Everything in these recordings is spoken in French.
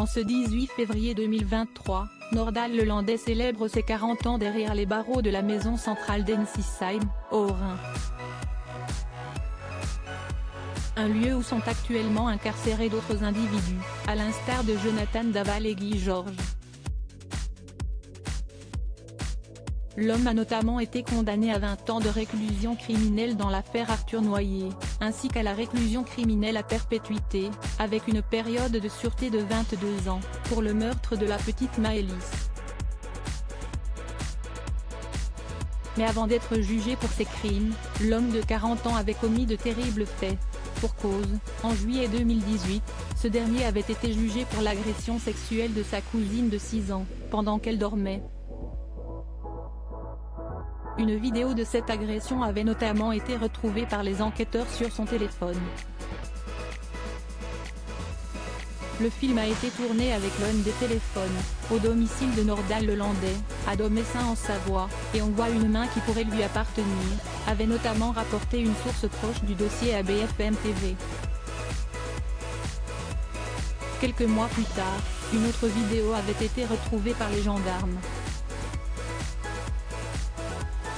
En ce 18 février 2023, Nordal Lelandais célèbre ses 40 ans derrière les barreaux de la maison centrale d'Ensisheim, au Rhin. Un lieu où sont actuellement incarcérés d'autres individus, à l'instar de Jonathan Daval et Guy Georges. L'homme a notamment été condamné à 20 ans de réclusion criminelle dans l'affaire Arthur Noyer, ainsi qu'à la réclusion criminelle à perpétuité, avec une période de sûreté de 22 ans, pour le meurtre de la petite Maëlys. Mais avant d'être jugé pour ses crimes, l'homme de 40 ans avait commis de terribles faits. Pour cause, en juillet 2018, ce dernier avait été jugé pour l'agression sexuelle de sa cousine de 6 ans, pendant qu'elle dormait. Une vidéo de cette agression avait notamment été retrouvée par les enquêteurs sur son téléphone. Le film a été tourné avec l'un des téléphones, au domicile de Nordal Lelandais, à Domessin en Savoie, et on voit une main qui pourrait lui appartenir, avait notamment rapporté une source proche du dossier à BFM TV. Quelques mois plus tard, une autre vidéo avait été retrouvée par les gendarmes.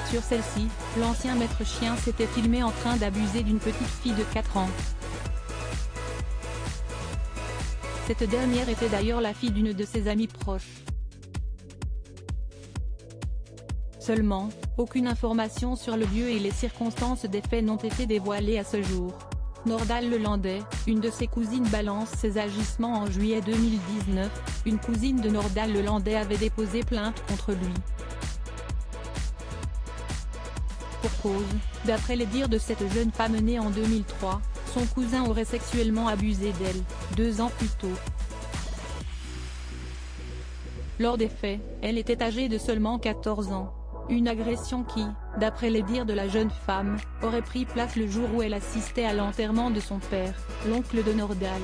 Sur celle-ci, l'ancien maître chien s'était filmé en train d'abuser d'une petite fille de 4 ans. Cette dernière était d'ailleurs la fille d'une de ses amies proches. Seulement, aucune information sur le lieu et les circonstances des faits n'ont été dévoilées à ce jour. Nordal Lelandais, une de ses cousines balance ses agissements en juillet 2019, une cousine de Nordal Lelandais avait déposé plainte contre lui. Pour cause, d'après les dires de cette jeune femme née en 2003, son cousin aurait sexuellement abusé d'elle, 2 ans plus tôt. Lors des faits, elle était âgée de seulement 14 ans. Une agression qui, d'après les dires de la jeune femme, aurait pris place le jour où elle assistait à l'enterrement de son père, l'oncle de Nordal.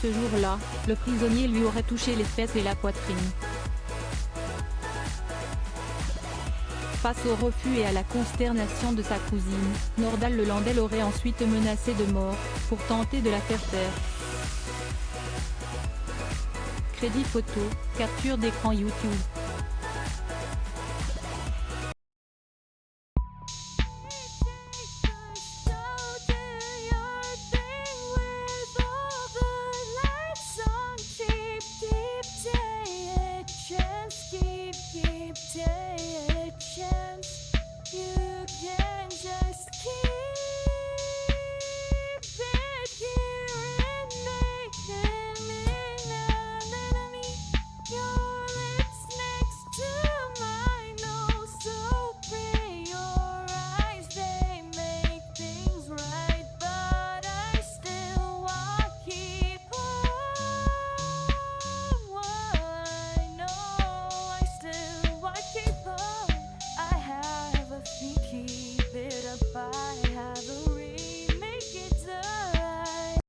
Ce jour-là, le prisonnier lui aurait touché les fesses et la poitrine. Face au refus et à la consternation de sa cousine, Nordal Lelandais l'aurait ensuite menacée de mort, pour tenter de la faire taire. Crédit photo, capture d'écran YouTube.